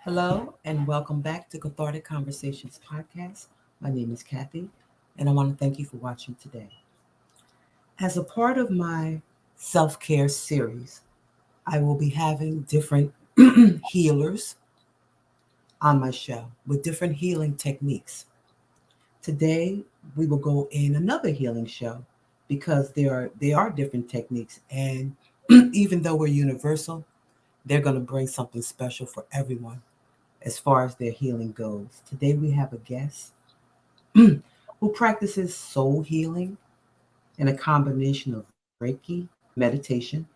Hello, and welcome back to Cathartic Conversations podcast. My name is Kathy, and I want to thank you for watching today. As a part of my self care series, I will be having different healers on my show with different healing techniques. Today, we will go in another healing show because there are different techniques, and even though we're universal, they're going to bring something special for everyone as far as their healing goes. Today we have a guest who practices soul healing and a combination of Reiki, meditation,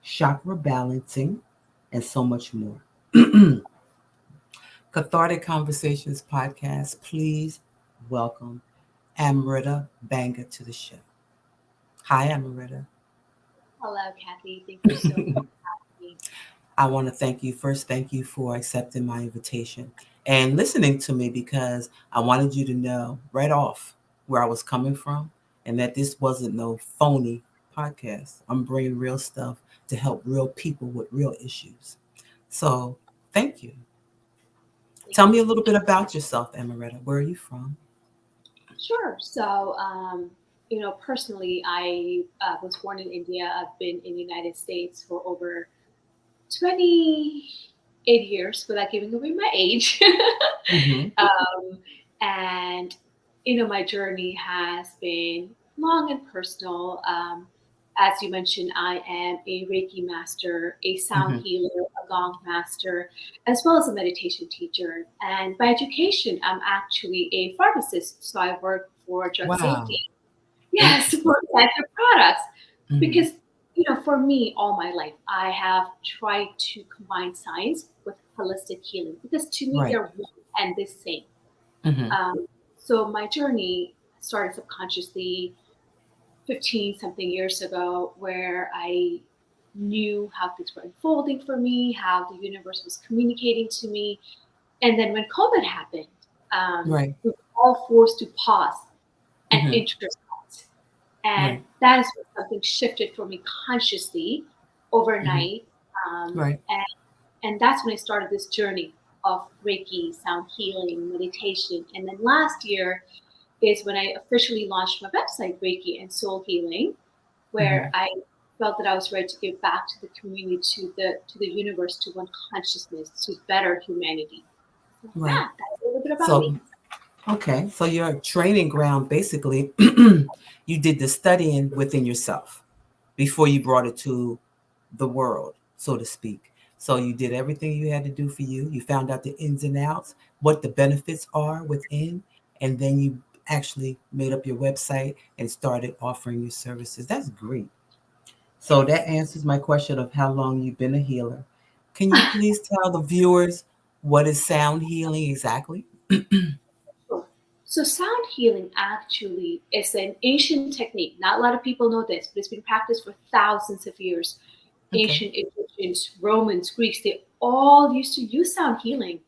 chakra balancing, and so much more. Cathartic Conversations podcast, please welcome Amrita Banga to the show. Hi, Amrita. Hello, Kathy. Thank you so much for having me. I want to thank you for accepting my invitation and listening to me because I wanted you to know right off where I was coming from and that this wasn't no phony podcast. I'm bringing real stuff to help real people with real issues. So thank you. Thank Tell you me a so little much. bit about yourself, Amaretta. Where are you from? Sure. Personally, I was born in India. I've been in the United States for over 28 years without giving away my age. Mm-hmm. And my journey has been long and personal. As you mentioned, I am a Reiki master, a sound Mm-hmm. healer, a gong master, as well as a meditation teacher. And by education, I'm actually a pharmacist, so I work for drug Wow. safety. Yes, Interesting. for cancer products. Mm-hmm. Because, for me, all my life, I have tried to combine science with holistic healing because to me, Right. they're one and the same. Mm-hmm. So my journey started subconsciously 15 something years ago, where I knew how things were unfolding for me, how the universe was communicating to me. And then when COVID happened, Right. we were all forced to pause and Mm-hmm. introspect. And Right. that is when something shifted for me consciously Mm-hmm. overnight. Um, Right. and, and that's when I started this journey of Reiki, sound healing, meditation. And then last year is when I officially launched my website, Reiki and Soul Healing, Mm-hmm. where I felt that I was ready to give back to the community, to the universe, to one consciousness, to better humanity. So Right. yeah, that's a little bit about So me. okay, so your training ground basically, you did the studying within yourself before you brought it to the world, so to speak. So you did everything you had to do for you. You found out the ins and outs, what the benefits are within, and then you actually made up your website and started offering your services. That's great. So that Yes. answers my question of how long you've been a healer. Can you please tell the viewers what is sound healing exactly? Sure. So sound healing actually is an ancient technique. Not a lot of people know this, but it's been practiced for thousands of years. Okay. Ancient Egyptians, Romans, Greeks, they all used to use sound healing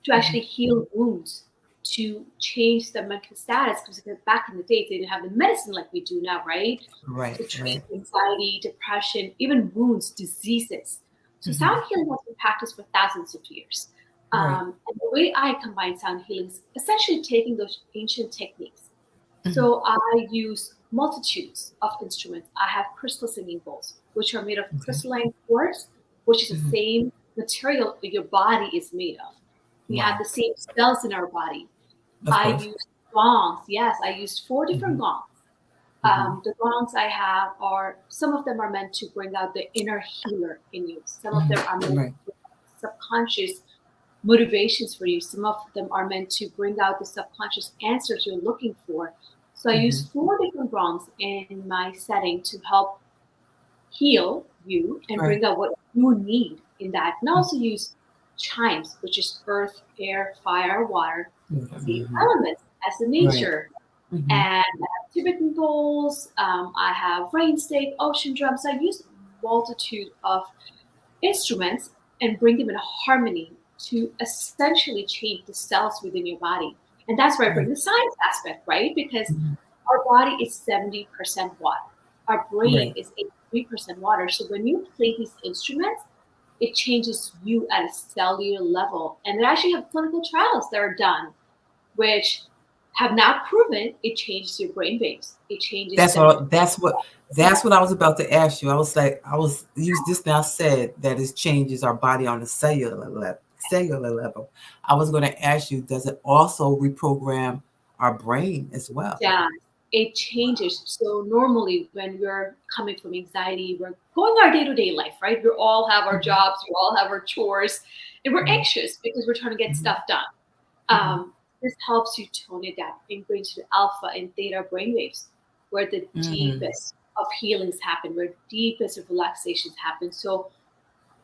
to Mhm. actually heal wounds, to change the mental status. Because back in the day, they didn't have the medicine like we do now, right? Right, To treat right. anxiety, depression, even wounds, diseases. So Mhm. sound healing has been practiced for thousands of years. Right. And the way I combine sound healing is essentially taking those ancient techniques. Mhm. So I use multitudes of instruments. I have crystal singing bowls, which are made of Okay. crystalline quartz, which is the Mhm. same material that your body is made of. We have Wow. the same cells in our body. Of I course. used gongs. Yes, I used four different Mhm. gongs. Mhm. The gongs I have are, some of them are meant to bring out the inner healer in you. Some of Mhm. them are meant Right. to bring out the subconscious motivations for you. Some of them are meant to bring out the subconscious answers you're looking for. So I Mhm. use four different gongs in my setting to help heal you and Right. bring out what you need in that. And I Mhm. also use chimes, which is earth, air, fire, water, the Mhm. elements as the Right. nature. Mhm. And I have Tibetan bowls, I have rain stake, ocean drums. I use a multitude of instruments and bring them in harmony to essentially change the cells within your body. And that's where I bring Right. the science aspect, right? Because Mhm. our body is 70% water. Our brain Right. is 83% water. So when you play these instruments, It changes you at a cellular level. And they actually have clinical trials that are done, which have now proven it changes your brain waves. It changes That's them. what that's what that's what I was about to ask you. I was like, I was use this now said that it changes our body on a cellular level. I was going to ask you, does it also reprogram our brain as well? Yeah, it changes. So normally when we're coming from anxiety, we're going our day-to-day life, right? We all have our Mhm, jobs, we all have our chores, and we're mhm, anxious because we're trying to get mhm, stuff done. mhm, This helps you tone it down and bring to the alpha and theta brainwaves, where the mhm, deepest of healings happen, where deepest of relaxations happen. So,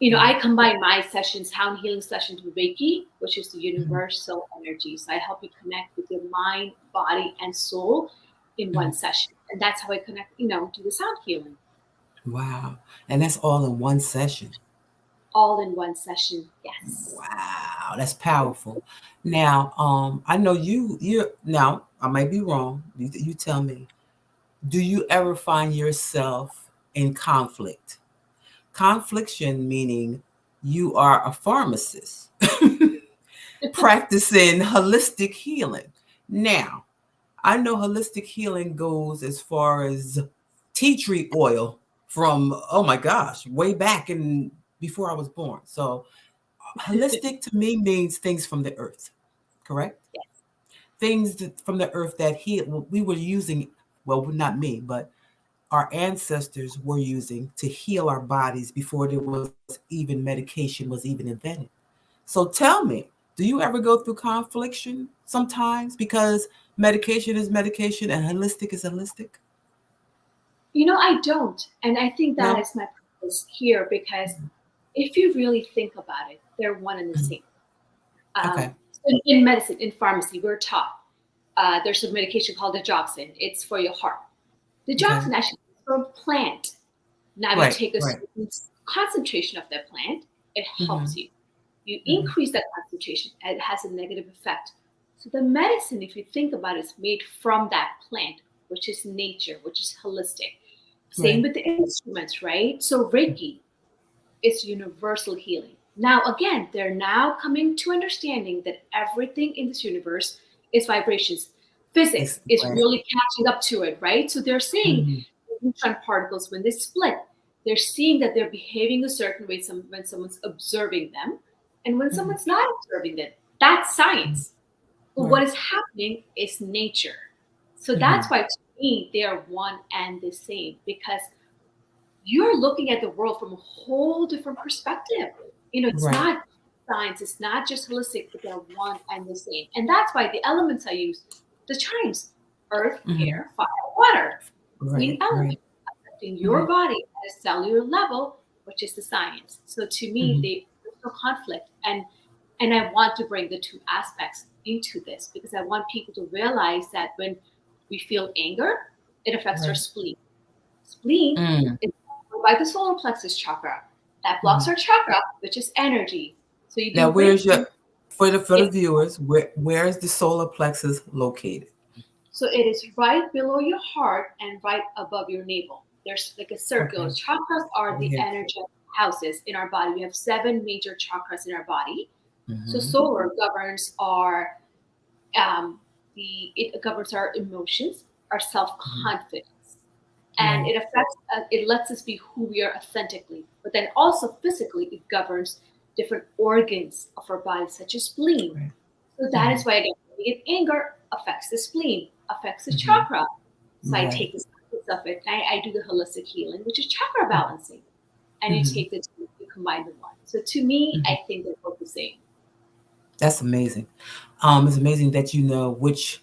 mhm, I combine my sessions, sound healing sessions with Reiki, which is the mhm, universal energy. So I help you connect with your mind, body, and soul in mhm. one session. And that's how I connect, do the sound healing Wow. And that's all in one session. all in one session. Yes. Wow, that's powerful. Now, I know you now, I might be wrong. You tell me. Do you ever find yourself in conflict? Confliction meaning you are a pharmacist practicing holistic healing. Now, I know holistic healing goes as far as tea tree oil from, oh my gosh, way back in before I was born. So holistic to me means things from the earth, correct? Yes. Things from the earth that heal. We were using, well, not me, but our ancestors were using to heal our bodies before there was even medication was even invented. So tell me, do you ever go through confliction sometimes because medication is medication and holistic is holistic? I don't. And I think that No? is my purpose here because if you really think about it, they're one and the Mhm. same. Um, Okay. in medicine, in pharmacy, we're taught there's a medication called digoxin. It's for your heart. Okay. Digoxin actually is from a plant. Now you Right. take a Right. certain concentration of that plant, it Hmm. helps you. You Hmm. increase that concentration, and it has a negative effect. So the medicine, if you think about it, is made from that plant, which is nature, which is holistic. Same Right. with the instruments, right? So Reiki is universal healing. Now, again, they're now coming to understanding that everything in this universe is vibrations. It's Physics is right. really catching up to it, right? So they're saying Hmm. neutron particles, when they split, they're seeing that they're behaving a certain way when someone's observing them and when Hmm. someone's not observing them. That's science. But what Right. is happening is nature. So Hmm. that's why to me they are one and the same because you're looking at the world from a whole different perspective. It's Right. not science, it's not just holistic, but they're one and the same. And that's why the elements I use, the chimes, earth, Hmm. air, fire, water, green Right. Right. element affecting your Hmm. body at a cellular level, which is the science. So to me, Hmm. there's no conflict. And I want to bring the two aspects into this because I want people to realize that when we feel anger, it affects our Right. spleen. Spleen Mm. is by the solar plexus chakra. That blocks Mhm. our chakra, which is energy. So you Now, do where's your Reiki. for the It's viewers? Where is the solar plexus located? so it is right below your heart and right above your navel. There's like a circle. Okay. Chakras are Right the here. energetic houses in our body. We have seven major chakras in our body. So Hmm. solar governs our it governs our emotions, our self Hmm. confidence, and Right. it lets us be who we are authentically. But then also physically, it governs different organs of our body, such as spleen. Right. So that Hmm. is why again, when we get anger affects the spleen, affects the Hmm. chakra. So I Right. take the science of it, and I do the holistic healing, which is chakra balancing, and you Hmm. take the two, you combine the one. So to me, Hmm. I think they're both the same. That's amazing. It's amazing that you know which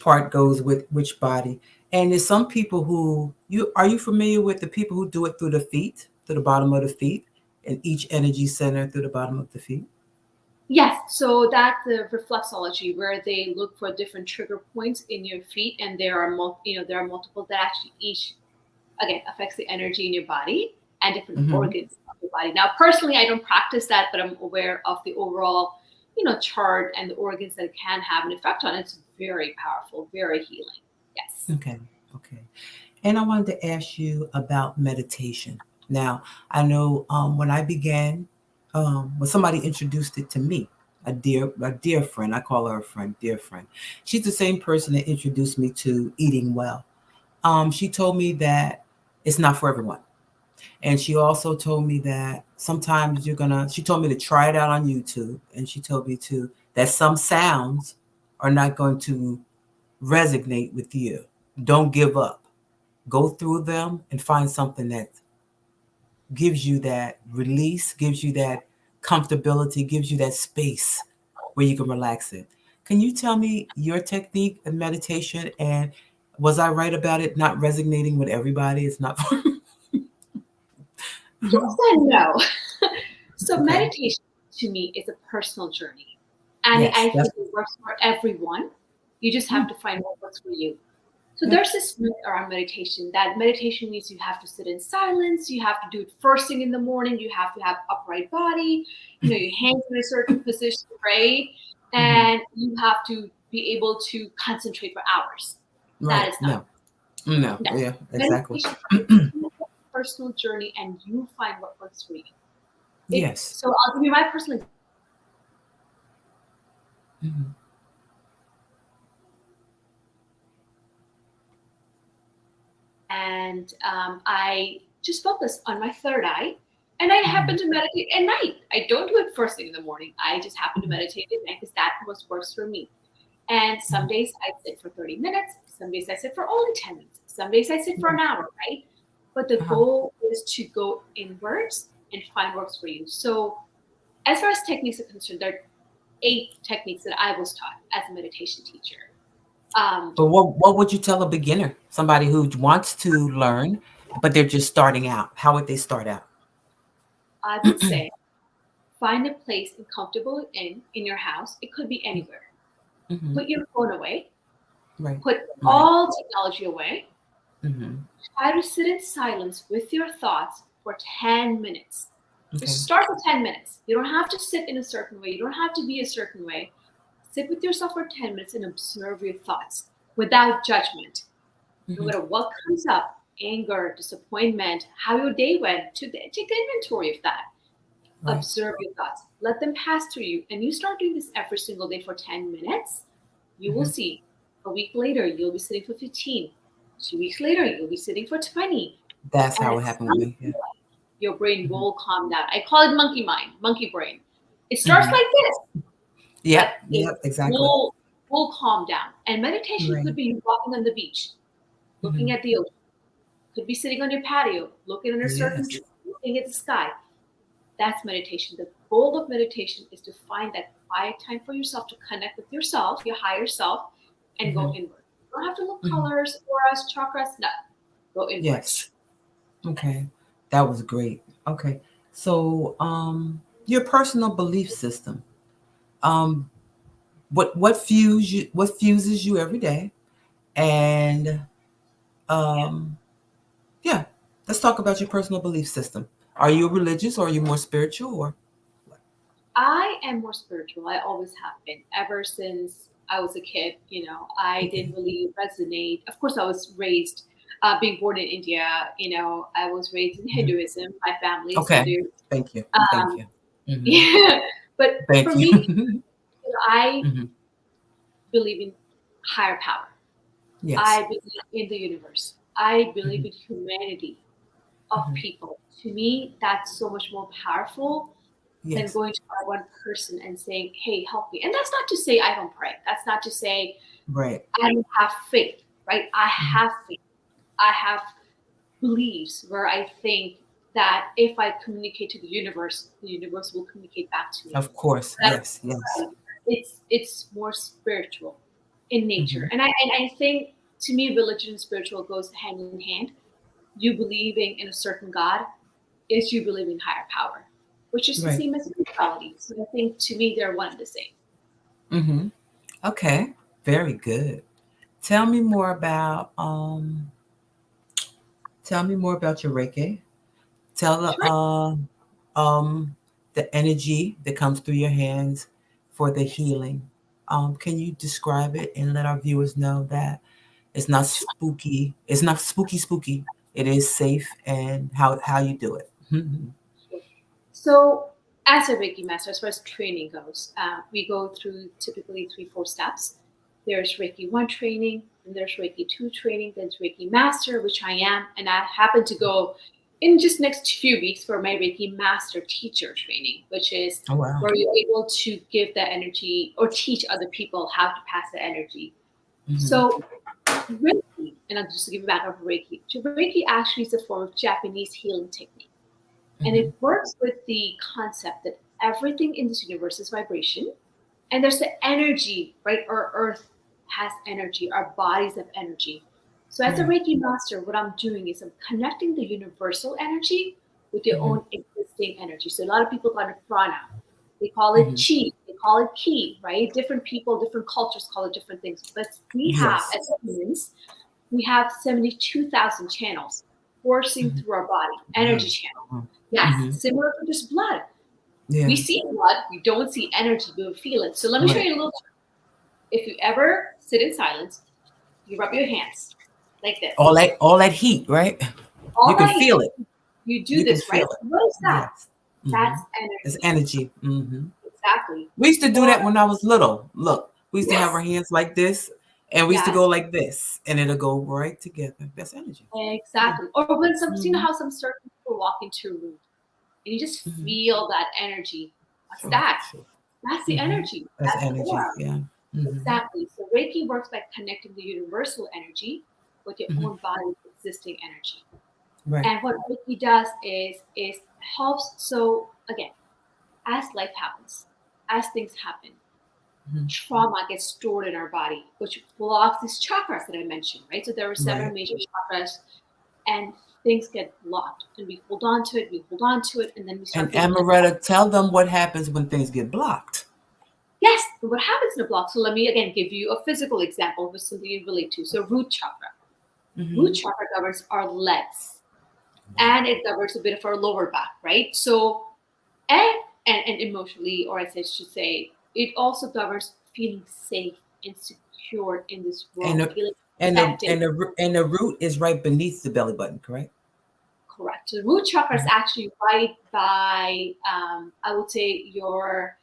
part goes with which body. And there's some people who you are you familiar with the people who do it through the feet, to the bottom of the feet, and each energy center through the bottom of the feet. Yes, so that's the reflexology where they look for different trigger points in your feet, and there are multiple that actually each again affects the energy in your body and different Hmm. organs of your body. Now, personally, I don't practice that, but I'm aware of the overall, chart and the organs that it can have an effect on. It's very powerful, very healing. Yes. Okay. Okay. And I wanted to ask you about meditation. Now, I know when I began, when somebody introduced it to me, a dear friend, I call her a friend, dear friend. She's the same person that introduced me to eating well. She told me that it's not for everyone. And she also told me that sometimes she told me to try it out on YouTube. And she told me that some sounds are not going to resonate with you. Don't give up. Go through them and find something that gives you that release, gives you that comfortability, gives you that space where you can relax it. Can you tell me your technique of meditation? And was I right about it not resonating with everybody? It's not. Yes and no. So Okay. meditation to me is a personal journey, and Yes. I That's. think it works for everyone. You just have Mm, to find what works for you. So yeah. there's this myth around meditation that meditation means you have to sit in silence, you have to do it first thing in the morning, you have to have upright body, your hands in a certain position, right? Hmm. And you have to be able to concentrate for hours. That Right. is not No. No. no. Yeah. Exactly. Meditation is a personal journey, and you find what works for you. Yes. So I'll give you my personal Hmm. and I just focus on my third eye. And I happen Hmm. to meditate at night. I don't do it first thing in the morning. I just happen to meditate at night because that was works for me. And some Hmm. days I sit for 30 minutes. Some days I sit for only 10 minutes. Some days I sit for an hour, right? But the Uh-huh. goal is to go inwards and find works for you. So as far as techniques are concerned, there are 8 techniques that I was taught as a meditation teacher. Um, But what would you tell a beginner, somebody who wants to learn, but they're just starting out? How would they start out? I would say find a place and comfortable in your house. It could be anywhere. Hmm. Put your phone away. Right. Put Right. all technology away. Hmm. Try to sit in silence with your thoughts for 10 minutes. Okay. Just start with 10 minutes. You don't have to sit in a certain way. You don't have to be a certain way. Sit with yourself for 10 minutes and observe your thoughts without judgment. No Hmm. matter what comes up, anger, disappointment, how your day went, take inventory of that. Right. Observe your thoughts. Let them pass through you. And you start doing this every single day for 10 minutes. You will Hmm. see a week later, you'll be sitting for 15. 2 weeks later, you'll be sitting for 20. That's And how at it happened with some me. Yeah. point, your brain Hmm. will calm down. I call it monkey mind, monkey brain. It starts Hmm. like this, but Yep. it Yep. Exactly. will calm down. And meditation Right. could be you walking on the beach, looking Hmm. at the ocean. Could be sitting on your patio, looking at a certain Yes. tree, looking at the sky. That's meditation. The goal of meditation is to find that quiet time for yourself to connect with yourself, your higher self, and go Hmm. inward. You don't have to look Hmm. colors, auras, chakras, no. Go inwards. Yes. Okay. That was great. Okay. So, your personal belief system. Um, what fuses you every day, and um, yeah, let's talk about your personal belief system. Are you religious, or are you more spiritual, or I am more spiritual. I always have been ever since I was a kid. I okay? didn't really resonate. Of course, I was raised, being born in India. I was raised in Mhm. Hinduism. My family is Okay. Hindu. Thank you. Thank Um, you. Hmm. yeah, but Thank for you. me, I Hmm. believe in higher power. Yes. I believe in the universe. I believe Hmm. in humanity of Hmm. people. To me, that's so much more powerful than Yes. going to one person and saying, "Hey, help me." And that's not to say I don't pray. That's not to say Right. I don't have faith, right? I Hmm. have faith. I have beliefs where I think that if I communicate to the universe will communicate back to me. Of course. That Yes. Yes. it's more spiritual in nature, Hmm. and I think to me, religion and spiritual goes hand in hand. You believing in a certain God is you believing higher power, which is the Right. same as spirituality. So I think to me, they're one and the same. Hmm. Okay. Very good. Tell me more about your Reiki. Tell Sure. um the energy that comes through your hands for the healing. Can you describe it and let our viewers know that it's not spooky? It's not spooky spooky. it is safe and how you do it. Mhm. So, as a Reiki master, as far as training goes, we go through typically 3, 4 steps. There's Reiki 1 training, and there's Reiki 2 training, then there's Reiki master, which I am, and I happen to go in just next few weeks for my Reiki master teacher training, which is Oh wow. where you're able to give that energy or teach other people how to pass the energy. Hmm. So Reiki, and I'll just give you back over Reiki. So Reiki actually is a form of Japanese healing technique. And Hmm. it works with the concept that everything in this universe is vibration. And there's the energy, right? Our earth has energy, our bodies have energy. So, as a Right. Reiki master, what I'm doing is I'm connecting the universal energy with your Hmm. own existing energy. So, a lot of people call it prana, they call it Hmm. chi, they call it ki, right? Different people, different cultures call it different things. But we have, Yes. as humans, we have 72,000 channels coursing Hmm. through our body, energy Wow. channels. Yes, Hmm. similar to just blood. Yeah. We see blood, we don't see energy, but we feel it. So let me show Right. you a little trick. If you ever sit in silence, you rub your hands like this. All that heat, right? You All can night, feel it. you do You can this, right? feel it. What is that? Yes. Hmm. That's It's energy. energy. Hmm. Exactly. We used to do Or, that when I was little. Look, we used to have our yes, hands like this, and we used to yes, go like this, and it'll go right together. That's energy. Yeah. exactly. Or when some, you know Hmm. how some certain people walk into a room and you just Hmm. feel that energy. What's Sure. that? Sure. That's the Hmm. energy. That's That's the energy. aura. Yeah. Hmm. Exactly. So Reiki works by connecting the universal energy with your Hmm. own body's existing energy. Right. And what Reiki does is helps. So again, as life happens, as things happen, Hmm. trauma gets stored in our body, which blocks these chakras that I mentioned, right? So there are Right. 7 major chakras, and things get blocked, and we hold on to it, we hold on to it, and then we And start feeling Amaretta, tell them what happens when things get blocked. yes. But what happens in a block? So let me again give you a physical example of something you relate to. So root chakra. Root Hmm. chakra governs our legs, and it governs a bit of our lower back, right? So and and emotionally, or as I should say, it also governs feeling safe and secure in this And world, the feeling and the protected. and the and the root is right beneath the belly button, correct? Correct. So the root chakra is Mhm. actually right by, I would say, your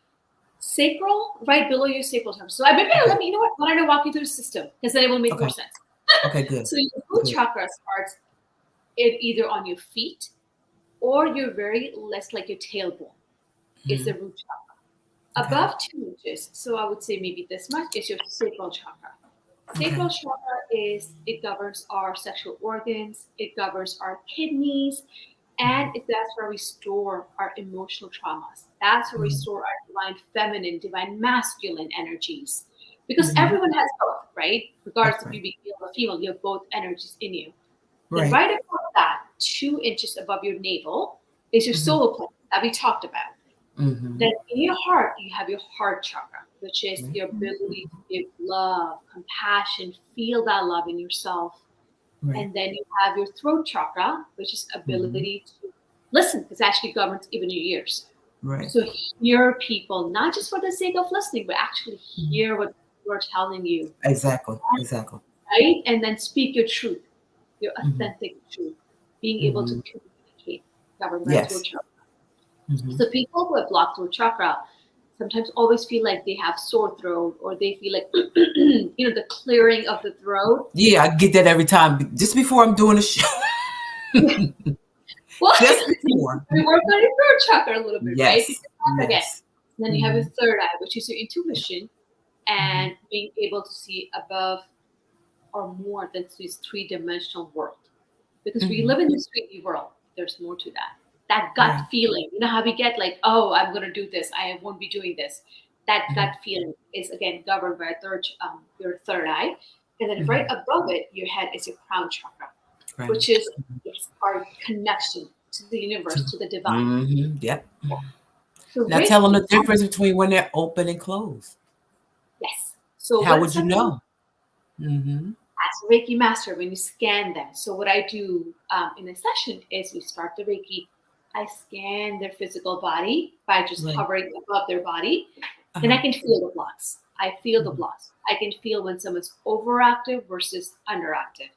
sacral, right below your sacral chakra. So I maybe Okay. let me, you know what? Why don't I walk you through the system because then it will make more Okay. sense. Okay. Good. So your root Good. chakra starts it either on your feet or your very less like your tailbone is the Hmm. root chakra. Okay. Above 2 inches, so I would say maybe this much, is your sacral chakra. Okay. Sacral chakra is it governs our sexual organs, it governs our kidneys, and Hmm. that's where we store our emotional traumas. That's where we Hmm. store our divine feminine, divine masculine energies. Because Hmm. everyone has both, right? That's Regardless if right. you be male or female, you have both energies in you. Then Right. right above that, 2 inches above your navel, is your Hmm. solar plexus that we talked about. Hmm. Then in your heart, you have your heart chakra, which is Right. your ability to give love, compassion, feel that love in yourself. Right. And then you have your throat chakra, which is Hmm. ability to listen, because actually governs even your ears. Right. So hear people, not just for the sake of listening, but actually Mhm. hear what people are telling you, Exactly. Exactly. right? And then speak your truth, your Hmm. authentic truth, being able to Hmm. communicate, governed by throat Yes. chakra. Hmm. So people who have blocked throat chakra sometimes always feel like they have sore throat or they feel like the clearing of the throat. Yeah, I get that every time. Just before I'm doing a show. Well, Just before. we work on your throat chakra a little bit, right? Yes. Because again, Yes. then you have your Hmm. third eye, which is your intuition Hmm. and being able to see above or more than this three-dimensional world. Because we Hmm. live in this 3D world, there's more to that. That gut Right. feeling, you know how we get like, oh, I'm going to do this, I won't be doing this. That gut Hmm. feeling is again governed by your third eye, and then right Hmm. above it, your head is your crown chakra, Right. which is yes, our connection to the universe, to the divine. Hmm. Yep. So Now tell them Reiki, the difference between when they're open and closed. yes. So How when would you someone know? Hmm. as Reiki master, when you scan them, so what I do in a session is we start the Reiki. I scan their physical body by just Right. hovering above their body. Then Uh-huh. I can feel the blocks. I feel the Hmm. blocks. I can feel when someone's overactive versus underactive.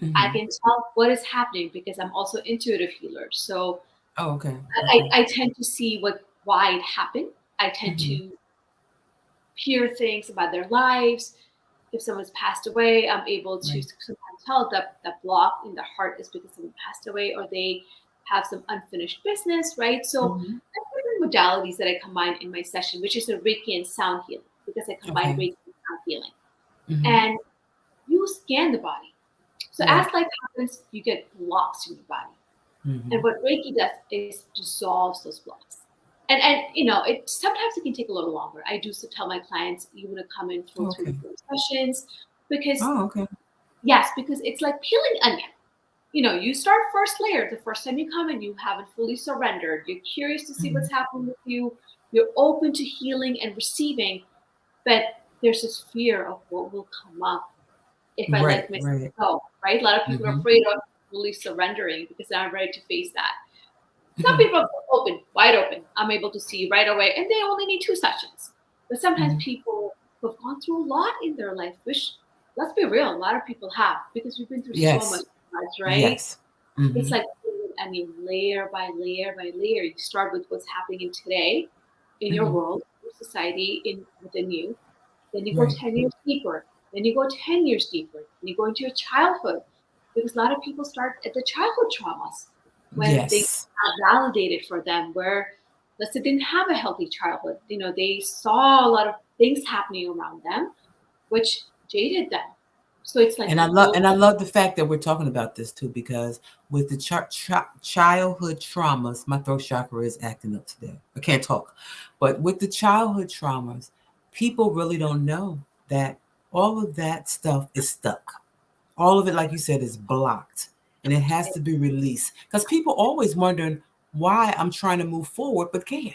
I Mm-hmm. can tell what is happening because I'm also intuitive healer. So Oh, okay. I, Okay. I tend to see why it happened. I tend Mm-hmm. to hear things about their lives. If someone's passed away, I'm able to Right. sometimes tell that that block in the heart is because someone passed away or they have some unfinished business, right? So Mm-hmm. there's different modalities that I combine in my session, which is a Reiki and sound healing because I combine Okay. Reiki and sound healing. Mm-hmm. And you scan the body. So as Right. life happens, you get blocks in your body. And Mm-hmm. what Reiki does is dissolves those blocks. And it sometimes it can take a little longer. I do tell my clients you want to come in for three to Okay. four sessions because Oh, okay. yes, because it's like peeling onion. You start first layer. The first time you come in, you haven't fully surrendered. You're curious to see Mm-hmm. what's happening with you. You're open to healing and receiving, but there's this fear of what will come up if I Right. let myself Right. go. Right? A lot of people are Mm-hmm. afraid of fully surrendering because they're not ready to face that. Some Mm-hmm. people are open, wide open. I'm able to see right away, and they only need two sessions. But sometimes Mm-hmm. people who've gone through a lot in their life, which, let's be real, a lot of people have, because we've been through so much, Yes. right? Yes. It's Mm-hmm. like, I mean, layer by layer by layer. You start with what's happening in today, in your Mm-hmm. world, your society, within you. Then you go Right. 10 years deeper. Then you go 10 years deeper. Then you go into your childhood. Because a lot of people start at the childhood traumas when things Yes. are validated for them, where let's say they didn't have a healthy childhood. They saw a lot of things happening around them, which jaded them. So it's like And you go, I love the fact that we're talking about this too, because with the childhood traumas, my throat chakra is acting up today. I can't talk, but with the childhood traumas, people really don't know that all of that stuff is stuck. All of it, like you said, is blocked, and it has to be released. Because people always wondering why I'm trying to move forward but can't.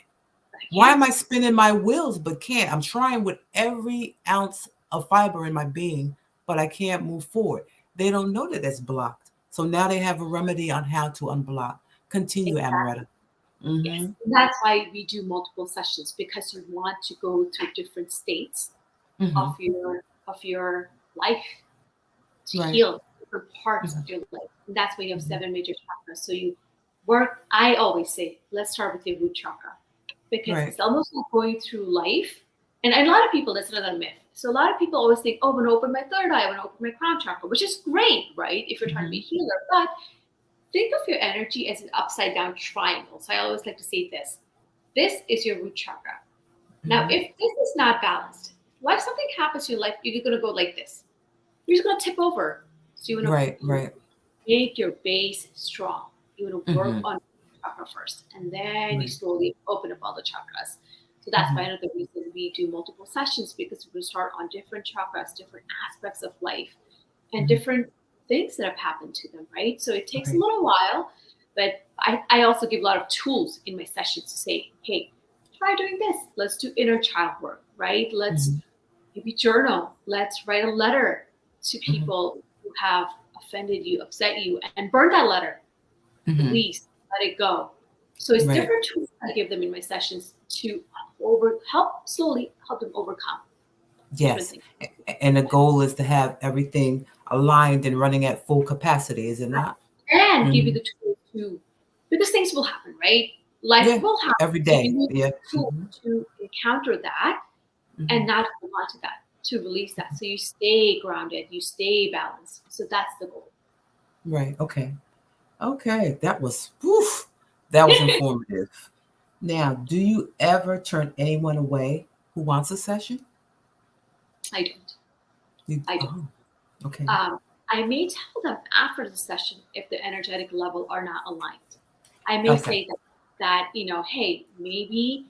I Why am can't. I spinning my wheels but can't? I'm trying with every ounce of fiber in my being, but I can't move forward. They don't know that that's blocked. So now they have a remedy on how to unblock. Continue, Exactly. Amaretta. Mm-hmm. Yes. That's why we do multiple sessions because you want to go through different states Mm-hmm. of your life to Right. heal different parts Mm-hmm. of your life. And that's why you have Mm-hmm. 7 major chakras. So you work, I always say, let's start with your root chakra because Right. it's almost like going through life. And a lot of people, that's another myth. So a lot of people always think, oh, I'm going to open my third eye, I'm going to open my crown chakra, which is great, right? If you're trying to be Mm-hmm. a healer. But think of your energy as an upside down triangle. So I always like to say this. This is your root chakra. Now, Mm-hmm. if this is not balanced, if something happens in your life, you're going to go like this. You're just going to tip over. So you want Right. to Right. make your base strong. You want to work Mm-hmm. on chakra first, and then you Right. slowly open up all the chakras. So that's Mm-hmm. why another reason we do multiple sessions because we start on different chakras, different aspects of life, and Mm-hmm. different things that have happened to them, right? So it takes a Right. little while, but I also give a lot of tools in my sessions to say, hey, try doing this. Let's do inner child work, right? Let's Mm-hmm. maybe journal. Let's write a letter to Mm-hmm. people who have offended you, upset you, and burn that letter. Mm-hmm. Release, let it go. So it's Right. different tools I give them in my sessions to slowly help them overcome different Yes. things. And the goal is to have everything aligned and running at full capacity, is it not? And give you Hmm. the tools to, because things will happen, right? Life Yeah. will happen. Every So you day. need Yeah. the tools to encounter that Hmm. and not hold on to that, to release that. So you stay grounded, you stay balanced. So that's the goal. Right. Okay. Okay. That was woof. That was informative. Now, do you ever turn anyone away who wants a session? I don't. You, I don't. oh, okay. I may tell them after the session if the energetic level are not aligned. I may Okay. say that hey, maybe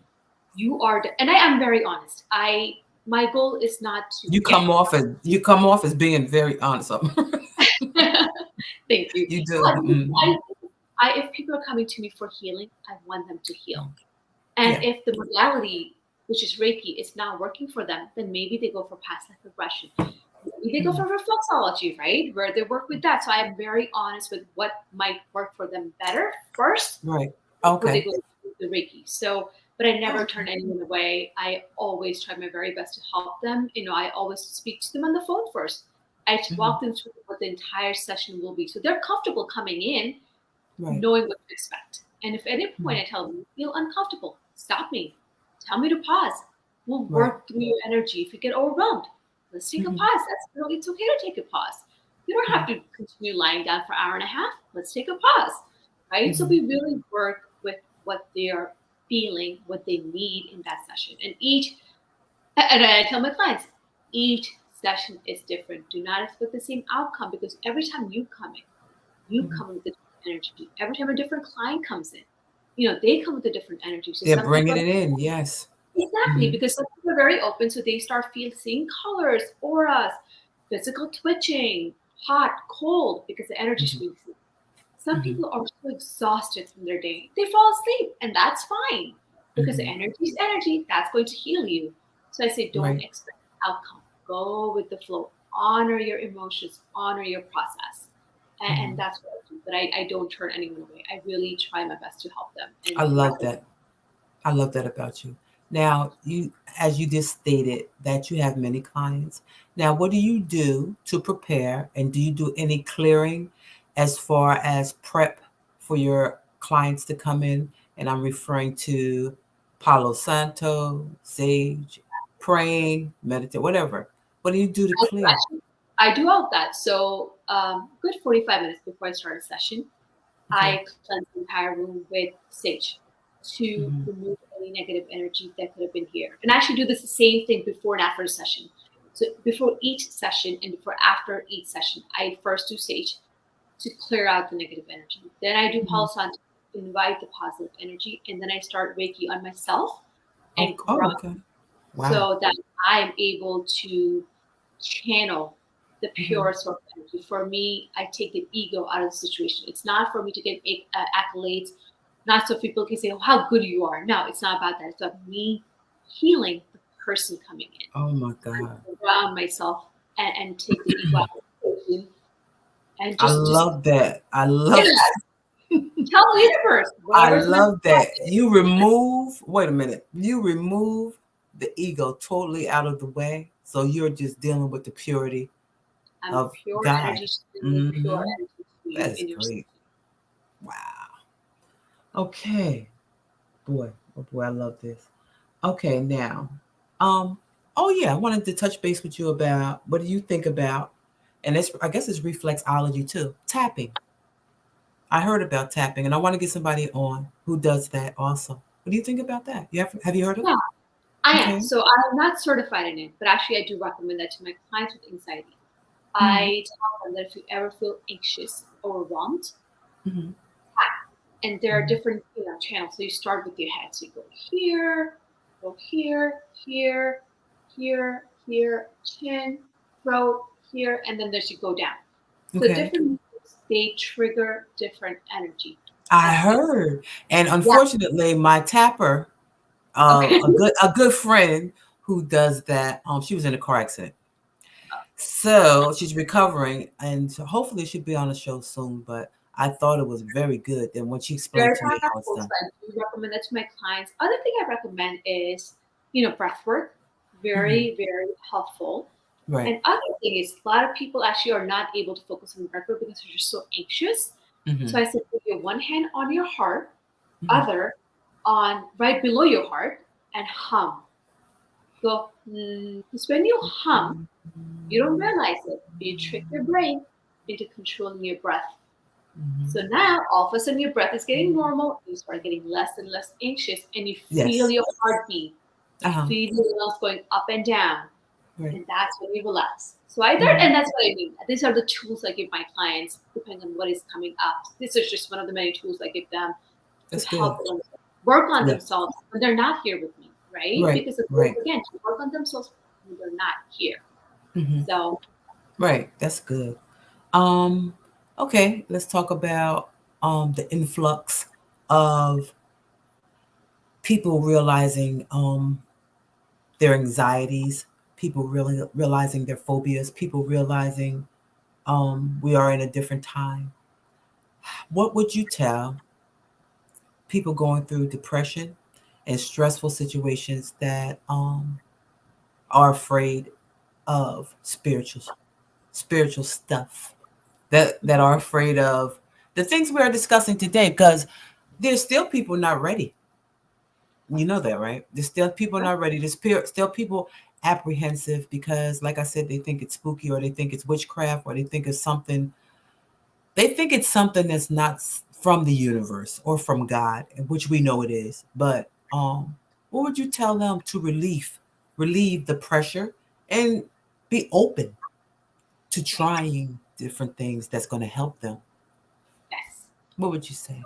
you are, and I am very honest. My goal is not to get. You come off as being very honest. Thank you. You do. But Hmm. if people are coming to me for healing, I want them to heal. And Yeah. if the modality, which is Reiki, is not working for them, then maybe they go for past life regression. Maybe they go Hmm. for reflexology, right? Where they work with that. So I am very honest with what might work for them better first Right. before they Okay. go to the Reiki. So, but I never Okay. turn anyone away. I always try my very best to help them. I always speak to them on the phone first. I Mhm. walk them through what the entire session will be. So they're comfortable coming in, Right. knowing what to expect. And if at any point Mhm. I tell them, you feel uncomfortable, stop me. Tell me to pause. We'll Right. work through your energy. If you get overwhelmed, let's take a Mhm. pause. It's okay to take a pause. You don't have Mhm. to continue lying down for an hour and a half. Let's take a pause. Right? So Mhm. we really work with what they're feeling, what they need in that session. And I tell my clients, each session is different. Do not expect the same outcome because every time you Mhm. come with a different energy. Every time a different client comes in, they come with a different energy. So They're some people bringing are it in. Yes. exactly Mhm. because some people are very open, so they start seeing colors, auras, physical twitching, hot, cold, because the energy Mhm. swings. Some Mhm. people are so exhausted from their day, they fall asleep, and that's fine because the Mhm. energy is energy. That's going to heal you. So I say, don't Right. expect outcome. Go with the flow. Honor your emotions. Honor your process, and Mhm. that's what I do. But I don't turn anyone away. I really try my best to help them I and work love with. that. I love that about you. Now, as you just stated, that you have many clients. Now, what do you do to prepare, and do you do any clearing as far as prep for your clients to come in? And I'm referring to Palo Santo, sage, praying, meditate, whatever. What do you do to clear? Actually, I do all of that. So, good 45 minutes before I start a session, Okay. I cleanse the entire room with sage to Hmm. remove any negative energy that could have been here. And I actually do this the same thing before and after a session. So before each session and before after each session, I first do sage to clear out the negative energy. Then I do Hmm. pulse on to invite the positive energy, and then I start Reiki on myself Oh, and oh, ground okay. Wow. so that I am able to channel the Hmm. pure source energy. For me, I take the ego out of the situation. It's not for me to get accolades, not so people can say, "Oh, how good you are." No, it's not about that. It's about me healing the person coming in. Oh my I God. ground myself and take the ego out of the equation and I just love that. I love yeah, tell the universe I whatever's meant to love that. happen. You remove, wait a minute, you remove the ego totally out of the way. So you're just dealing with the purity I'm of pure God. energy sending pure Hmm. energy to you That's in your great. session. Wow. Okay. Boy, oh boy, I love this. Okay, now, um, oh yeah, I wanted to touch base with you about what do you think about, and it's I guess it's reflexology too, tapping. I heard about tapping, and I want to get somebody on who does that also. What do you think about that? Have you heard of Yeah, it? I am. Okay. So I'm not certified in it, but actually I do recommend that to my clients with anxiety. Hmm. I tell them that if you ever feel anxious or overwhelmed, Hmm. and there are Hmm. different channels. So you start with your head. So you go here, here, here, here, chin, throat, here, and then there's you go down. So Okay. different moves, they trigger different energy. I That's it. heard, and Yeah. unfortunately, my tapper, Okay. a good friend who does that. She was in a car accident, so she's recovering, and so hopefully she'll be on the show soon. But I thought it was very good. And when she explained Very to me how it's powerful. So done, I do recommend that to my clients. Other thing I recommend is, breath work. hmm, Very, very helpful. right? And other thing is, a lot of people actually are not able to focus on breath work because they're just so anxious. So Hmm. I said, put your one hand on your heart, Hmm. other on right below your heart, and hum. Go. Because when you hum, you don't realize it, but you trick your brain into controlling your breath. So Hmm. now, all of a sudden, your breath is getting normal. You start getting less and less anxious, and you feel Yes. your heartbeat. You Uh-huh. feel your lungs going up and down, Right. and that's when you relax. So either, Hmm. and that's what I mean. These are the tools I give my clients, depending on what is coming up. This is just one of the many tools I give them to That's good. help them work on Yeah. themselves when they're not here with me, right? Right. Because the goal Right. is again to work on themselves when they're not here. Hmm. So Right. That's good. Um. Okay. Let's talk about the influx of people realizing their anxieties, people really realizing their phobias, people realizing we are in a different time. What would you tell people going through depression and stressful situations that are afraid of spiritual stuff that are afraid of the things we are discussing today, because there's still people not ready. You know that, right? There's still people not ready. There's still people apprehensive because, like I said, they think it's spooky, or they think it's witchcraft, or they think it's something. They think it's something that's not from the universe or from God, which we know it is. But what would you tell them to relieve the pressure and be open to trying different things that's going to help them? Yes. What would you say?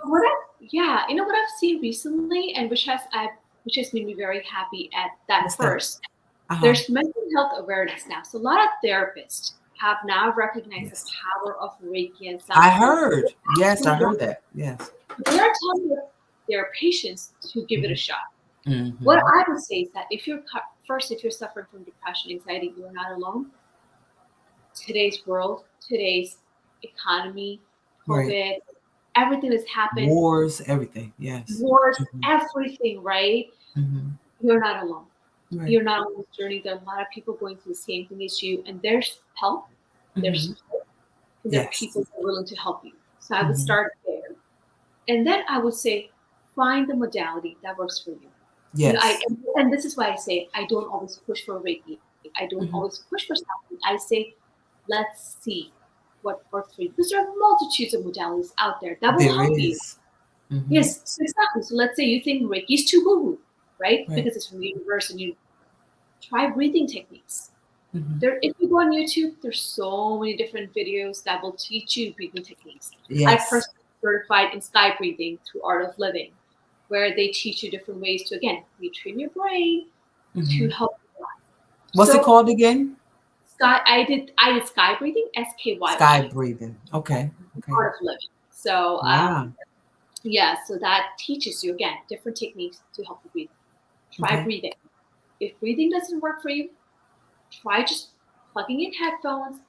Yeah, you know what I've seen recently, and which has made me very happy at that What's that? first. Uh-huh. There's mental health awareness now. So a lot of therapists have now recognized the Yes. power of Reiki and I sound healing. heard. Yes, I heard that. Yes. They are telling their patients to give it a shot. What Mm-hmm. I would say is that if you're suffering from depression, anxiety, you are not alone. Today's world, today's economy, Right. COVID, everything that's happened, Wars, everything. Yes. wars, Mm-hmm. everything, right? Mm-hmm. You're not alone. Right. You're not on this journey. There are a lot of people going through the same thing as you, and there's help, there's Mm-hmm. support, and there are Yes. people who are willing to help you. So I would Mm-hmm. start there. And then I would say, find the modality that works for you. You know, I Yes. and this is why I say I don't always push for Reiki. I don't always Mm-hmm. push for something. I say, let's see what works for you. Because there are multitudes of modalities out there that will There help you. is. Mm-hmm. Yes, so exactly. So let's say you think Reiki is too woo-woo, right? Right. Because it's from the universe, and you try breathing techniques. Mm-hmm. There, if you go on YouTube, there's so many different videos that will teach you breathing techniques. I Yes. personally certified in sky breathing through Art of Living, where they teach you different ways to again retrain your brain Mm-hmm. to help you fly. What's it So called again? I did sky breathing, Sky SKYY, breathing. Okay. Okay. Art of Living. So Wow. yeah, so that teaches you again different techniques to help you breathe. Try Okay. breathing. If breathing doesn't work for you, try just plugging in headphones,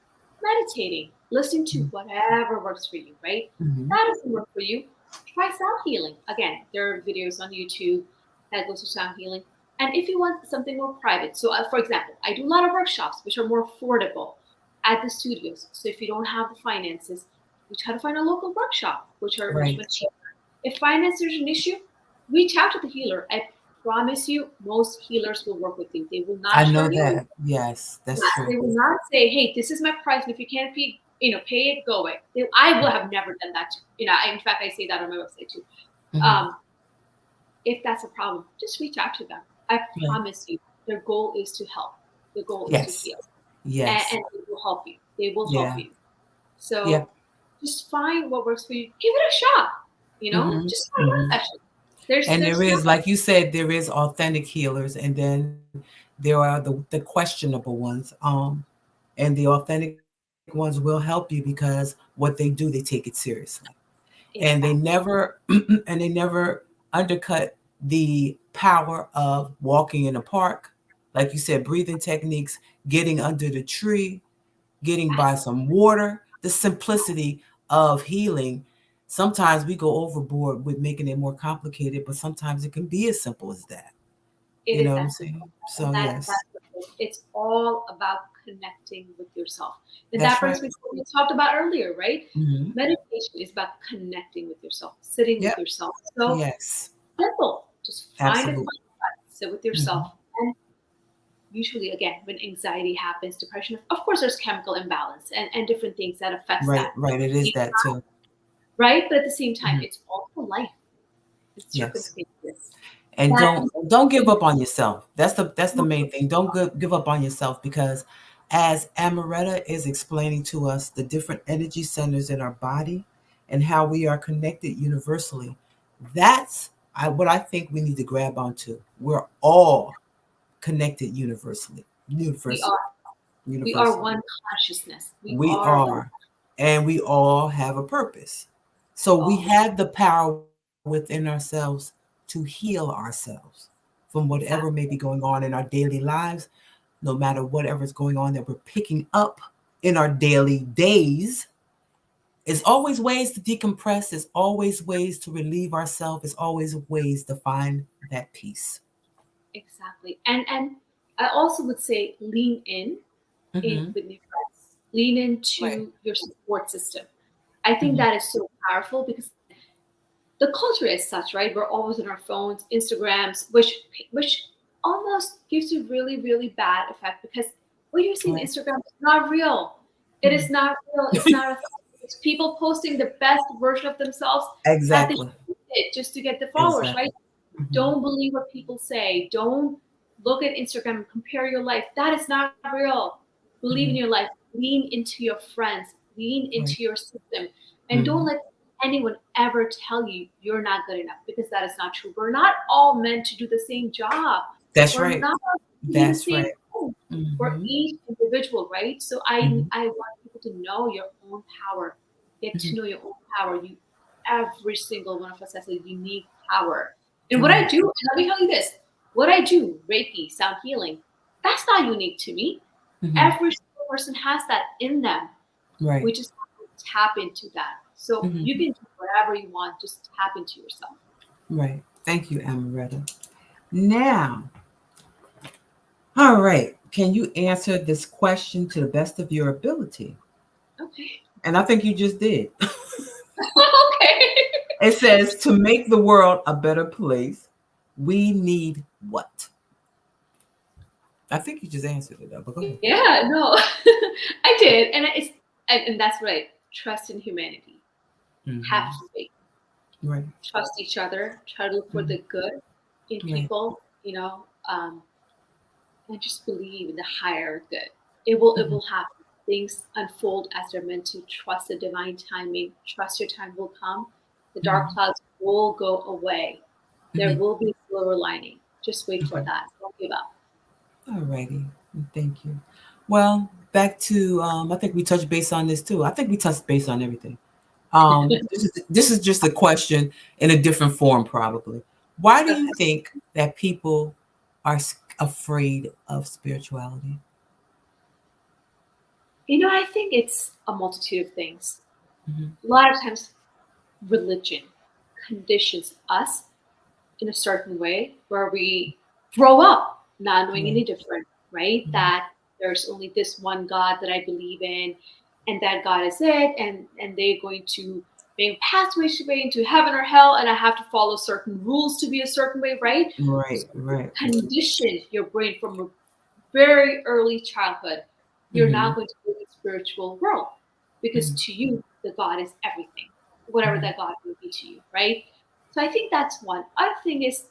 meditating, listening to whatever works for you, right? Mm-hmm. That doesn't work for you, try sound healing. Again, there are videos on YouTube that goes to sound healing. And if you want something more private, so for example, I do a lot of workshops which are more affordable at the studios. So if you don't have the finances, we try to find a local workshop, which are Right. much cheaper. If finance is an issue, reach out to the healer. I promise you, most healers will work with you. They will not I know turn you away. that. Yes, that's Yes, true. they will not say, "Hey, this is my price, and if you can't pay, pay it, go away." I will have never done that. In fact, I say that on my website too. Mm-hmm. Um, if that's a problem, just reach out to them. I Right. promise you, their goal is to help. Their goal is to Yes. heal, Yes. and they will help you. They will help Yeah. you. So Yep. just find what works for you. Give it a shot. Mm-hmm. Just find Mm-hmm. one session. There's And there there's is, no like you said, there is authentic healers, and then there are the questionable ones. And the authentic ones will help you because what they do, they take it seriously, and they exactly. never and they never undercut the power of walking in a park, like you said, breathing techniques, getting under the tree, getting by Yes, some water, the simplicity of healing. Sometimes we go overboard with making it more complicated, but sometimes it can be as simple as that. it You know is what I'm that saying? simple, and So yes, that's what it is. It's all about connecting with yourself. And that that's brings right. me to what we talked about earlier, right? Hmm. Meditation is about connecting with yourself, sitting with Yep. yourself. So Yes. simple. Just find a Absolutely. quiet spot, sit with yourself. Hmm. And usually, again, when anxiety happens, depression, of course, there's chemical imbalance and different things that affects Right. that. Right. It is that too. Right? But at the same time, Mhm. it's also life. It's Yes. circumstances And that don't give up on yourself. That's the main thing. Don't give up on yourself, because as Amaretta is explaining to us the different energy centers in our body and how we are connected universally, that's what I think we need to grab onto. We're all connected universally. we Universally. are. We are Universally. one consciousness. We We are one. are. And we all have a purpose. So we All have the power within ourselves to heal ourselves from whatever may be exactly. going on in our daily lives, no matter whatever's going on that we're picking up in our daily days. There's always ways to decompress, there's always ways to relieve ourselves, there's always ways to find that peace. Exactly. And I also would say lean in Hmm. with your friends. lean Right. into your support system. I think Mhm. that is so powerful because the culture is such, right? We're always on our phones, Instagrams, which almost gives you really, really bad effect because what you see on Right. Instagram is not real. It is Mhm. not real. It's not a it's people posting the best version of themselves that they Exactly. did just to get the followers, right? Exactly. Mhm. Don't believe what people say. Don't look at Instagram and compare your life. That is not real. Believe in Mhm. your life. Lean into your friends. Lean Right. into your system. And don't Mhm. let anyone ever tell you you're not good enough because that is not true. We're not all meant to do the same job. That's We're right. not to do the That's same right. thing. We're Mhm. each individual, right? So Mhm. I want people to know your own power. Get to Mhm. know your own power. You every single one of us has a unique power. And what I Right. do, and let me tell you this, what I do, Reiki, sound healing, that's not unique to me. Mhm. Every single person has that in them. We Right. just have to tap into that. So you Mhm. can do whatever you want, just tap into yourself. Right. Thank you, Amrita. Now, all right. Can you answer this question to the best of your ability? Okay. And I think you just did. Okay. It says to make the world a better place, we need what? I think you just answered it though, but go ahead. Yeah, no, I did. And that's right. Trust in humanity. Have Hmm. faith. Right. Trust each other. Try to look for Hmm. the good in Right. people, and just believe in the higher good. It Hmm. will happen. Things unfold as they're meant to. Trust the divine timing. Trust your time will come. The dark Hmm. clouds will go away. There Hmm. will be a silver lining. Just wait for Hmm. that. Don't give up. All righty. Thank you. Well, back to I think we touched base on this too. I think we touched base on everything. This is just a question in a different form, probably. Why do you think that people are afraid of spirituality? I think it's a multitude of things. Hmm. A lot of times, religion conditions us in a certain way where we grow up not knowing Right. any different, right? Hmm. That there's only this one God that I believe in, and that God is it, and they're going to make pathways to way into heaven or hell, and I have to follow certain rules to be a certain way, right? So Right. Right. condition your brain from a very early childhood. You're now Hmm. going to live in a spiritual world because Hmm. to you, the God is everything, whatever Hmm. that God will be to you, right? So I think that's one. Other thing is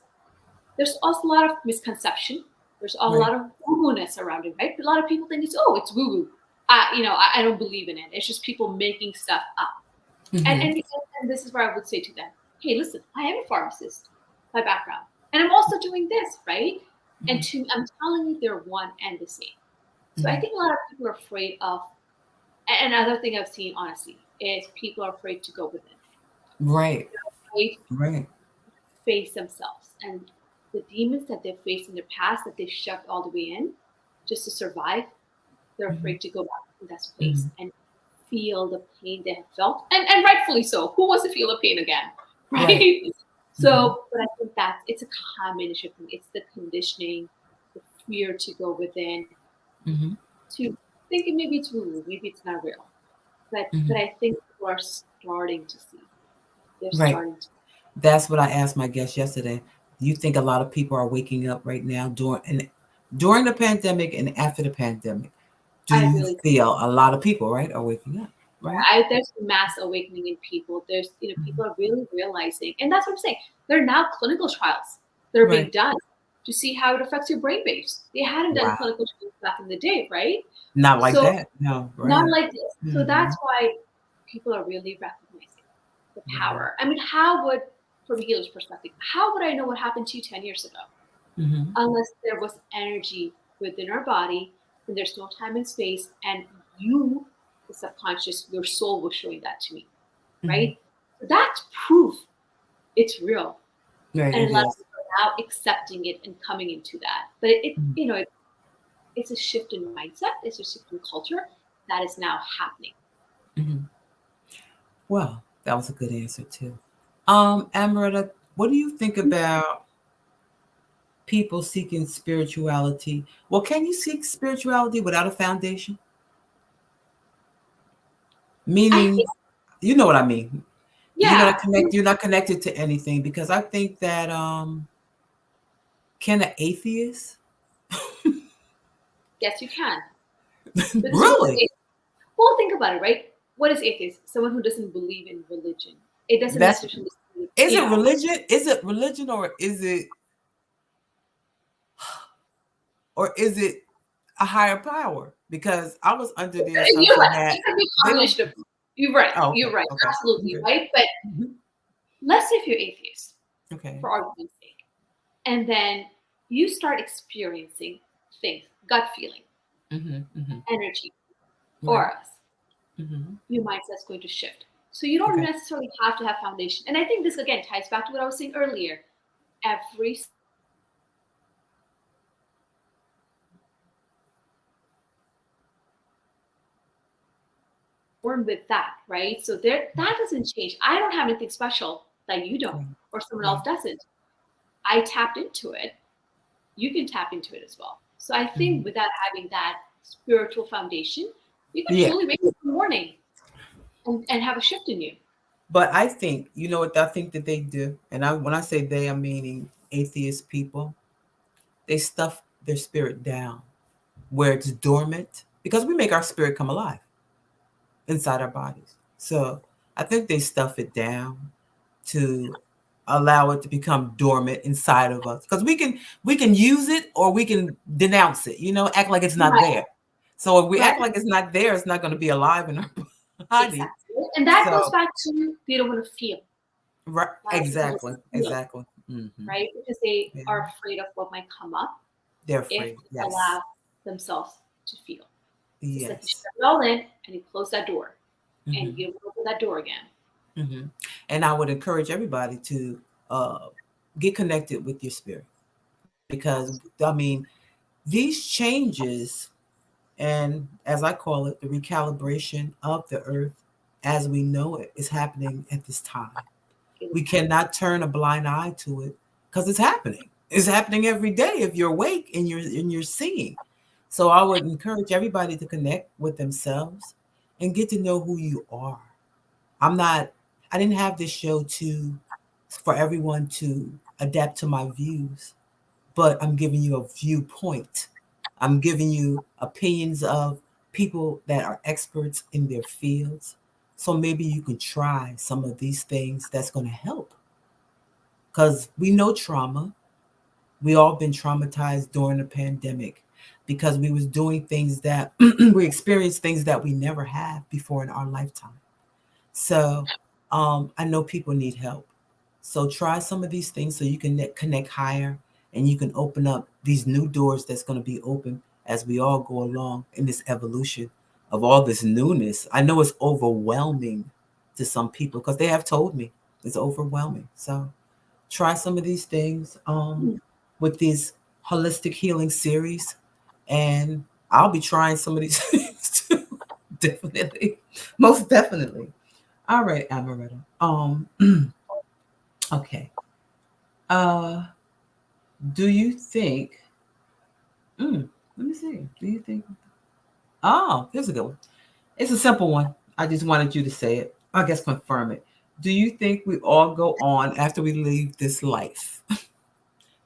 there's also a lot of misconception. There's a Right. lot of woo-woo-ness around it, right? A lot of people think it's woo-woo. I don't believe in it. It's just people making stuff up. And, Hmm. and and this is where I would say to them, hey, listen, I am a pharmacist by background, and I'm also doing this, right? And Hmm. I'm telling you, they're one and the same. So I Hmm. think a lot of people are afraid of. And another thing I've seen, honestly, is people are afraid to go within, Right. right? Right. Face themselves and the demons that they've faced in their past that they shoved all the way in just to survive. They're Hmm. afraid to go back in that Hmm. place and feel the pain they have felt, and rightfully so. Who wants to feel the pain again, Right. right? Hmm. So, but I think that it's a combination thing. It's the conditioning, the fear to go within, Hmm. to thinking maybe it's woo, maybe it's not real. But Hmm. I think people are starting to see. They're Right. starting to. That's what I asked my guest yesterday. Do you think a lot of people are waking up right now during the pandemic and after the pandemic? Do I you really feel a lot of people, right, are waking up, right? there's mass awakening in people. There's Mhm. people are really realizing, and that's what I'm saying. There are now clinical trials that are being Right. done to see how it affects your brain waves. They hadn't done Wow. clinical trials back in the day, right? Not like So that. No, not right. like this. So Hmm. that's why people are really recognizing the Wow. power. I mean, how would, from a healer's perspective, how would I know what happened to you 10 years ago Hmm. unless there was energy within our body and there's no time and space and you, the subconscious, your soul was showing that to me, Hmm. right? So that's proof it's real. Right, And it a lot of is. people are now accepting it and coming into that. But it's a shift in mindset, it's a shift in culture that is now happening. Hmm. Well, that was a good answer too. Amrita, what do you think about people seeking spirituality? Well, can you seek spirituality without a foundation? I Meaning, think, you know what I mean. yeah, You're not connected to anything because I think that can an atheist yes, you can. Because what is really? atheist? Well, think about it, right? What is atheist? Someone who doesn't believe in religion. It doesn't That's necessarily mean, is it religion? Is it religion or is it a higher power? Because I was under the you're assumption right. that It could be a they don't. combination of. You're right. Oh, You're okay, right. okay, Absolutely okay, right. But mhm, let's say if you're atheist, okay. for argument's sake, and then you start experiencing things, gut feeling, Mm-hmm. energy, Right. auras, Mm-hmm. your mindset's going to shift. So you don't Okay. necessarily have to have foundation. And I think this again ties back to what I was saying earlier. Every born with that, right? So there that doesn't change. I don't have anything special that you don't Right. or someone else Right. doesn't. I tapped into it. You can tap into it as well. So I Mm-hmm. think without having that spiritual foundation, you can Yeah. truly wake up in the morning and have a shift in you. But I think, you know what I think that they do, and when I say they, I'm meaning atheist people. They stuff their spirit down where it's dormant because we make our spirit come alive inside our bodies. So I think they stuff it down to allow it to become dormant inside of us because we can use it or we can denounce it. Act like it's not Right, there. So if we right, act like it's not there, it's not going to be alive in our body. exactly. And that goes So back to they don't want to feel. right, A lot of people exactly, just feel, exactly. right? Because they Yeah, are afraid of what might come up they're if afraid. they Yes, allow themselves to feel. It's like you yes. shut it all in and you close that door and Hmm. you don't open that door again. Hmm. And I would encourage everybody to uh, get connected with your spirit because Absolutely. I mean these changes and as I call it, the recalibration of the earth as we know it is happening at this time. It is We happening. cannot turn a blind eye to it because it's happening. It's happening every day if you're awake and you're seeing. So I would encourage everybody to connect with themselves and get to know who you are. I'm not I didn't have this show to for everyone to adapt to my views, but I'm giving you a viewpoint. I'm giving you opinions of people that are experts in their fields. So maybe you can try some of these things that's going to help because we know trauma. We all been traumatized during the pandemic because we was doing things that we experienced things that we never had before in our lifetime. So I know people need help. So try some of these things so you can connect higher and you can open up these new doors that's going to be open as we all go along in this evolution of all this newness. I know it's overwhelming to some people because they have told me it's overwhelming. So try some of these things Mm. with these holistic healing series and I'll be trying some of these things too. Definitely. Most definitely. All right, Amaretta. Okay. Uh, do you think? Let me see. Do you think? Oh, here's a good one. It's a simple one. I just wanted you to say it. I guess confirm it. Do you think we all go on after we leave this life?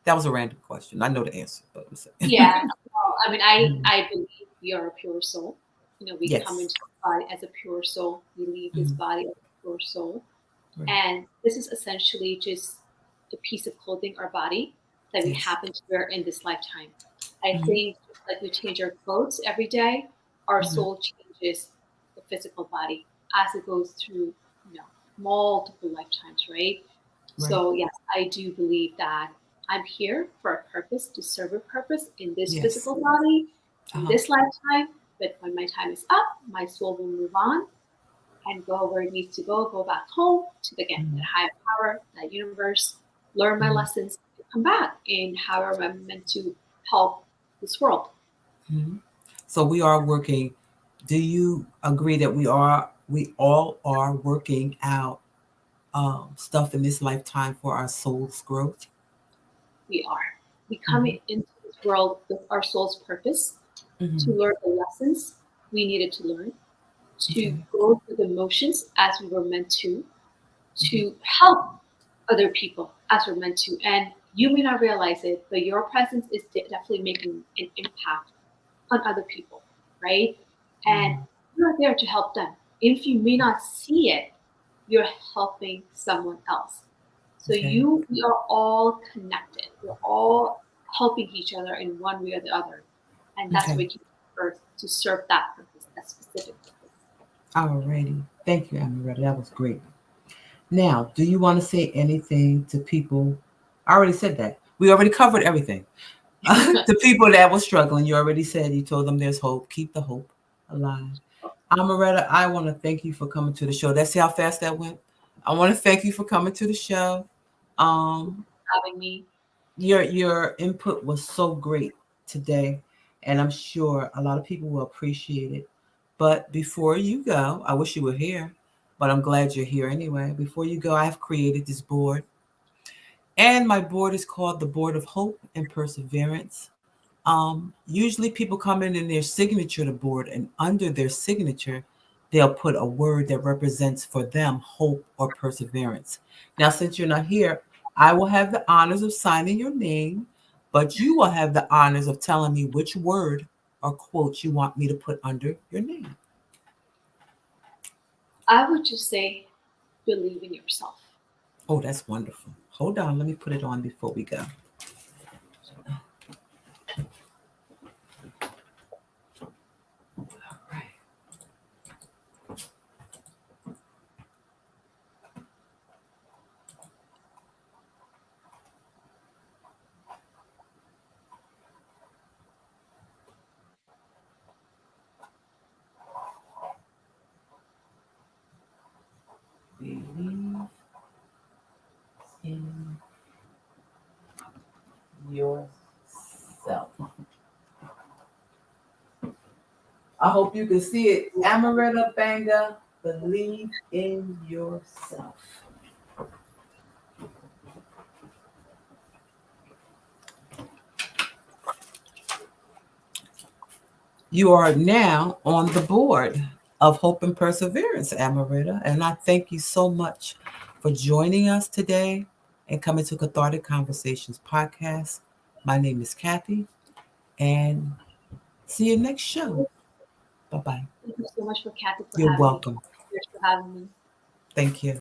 That was a random question. I know the answer, but I'm saying. Yeah. Well, I mean, I believe we are a pure soul. You know, we Yes. come into this body as a pure soul. We leave this Mhm. body as a pure soul. Right. And this is essentially just a piece of clothing our body that we Yes. happen to wear in this lifetime. I Hmm. think just like we change our clothes every day, our Hmm. soul changes the physical body as it goes through, you know, multiple lifetimes, right? Right. So yes, I do believe that I'm here for a purpose, to serve a purpose in this Yes. physical body, Uh in huh. this lifetime. But when my time is up, my soul will move on and go where it needs to go back home to again Hmm. that higher power, that universe, learn my Hmm. lessons, and come back in however I'm meant to help this world. Hmm. So we are working. Do you agree that we all are working out stuff in this lifetime for our soul's growth? We are. We come Hmm. into this world with our soul's purpose Hmm. to learn the lessons we needed to learn to Okay. go through the motions as we were meant to help other people as we're meant to. And you may not realize it, but your presence is definitely making an impact on other people, right? And Mhm. you're there to help them. If you may not see it, you're helping someone else. So Okay. we are all connected. We're all helping each other in one way or the other. And that's Okay. why we came to earth to serve that purpose, that specific purpose. Alrighty. Thank you, Amrita. That was great. Now, do you want to say anything to people? I already said that. We already covered everything. The people that were struggling, you already said, you told them there's hope. Keep the hope alive. Amaretta, I want to thank you for coming to the show. That's how fast that went. I want to thank you for coming to the show. Um, Having me. your input was so great today, and I'm sure a lot of people will appreciate it. But before you go, I wish you were here, but I'm glad you're here anyway. Before you go, I have created this board, and my board is called the Board of Hope and Perseverance. Usually people come in their signature to board, and under their signature, they'll put a word that represents for them hope or perseverance. Now, since you're not here, I will have the honors of signing your name, but you will have the honors of telling me which word or quote you want me to put under your name. I would just say believe in yourself. Oh, that's wonderful. Hold on, let me put it on before we go. All right. Believe in yourself. I hope you can see it. Amrita Banga, believe in yourself. You are now on the board of Hope and Perseverance, Amrita. And I thank you so much for joining us today and coming to Cathartic Conversations podcast. My name is Kathy, and see you next show. Bye bye. Thank you so much for Kathy for You're having me. welcome. Cheers for having me. Thank you.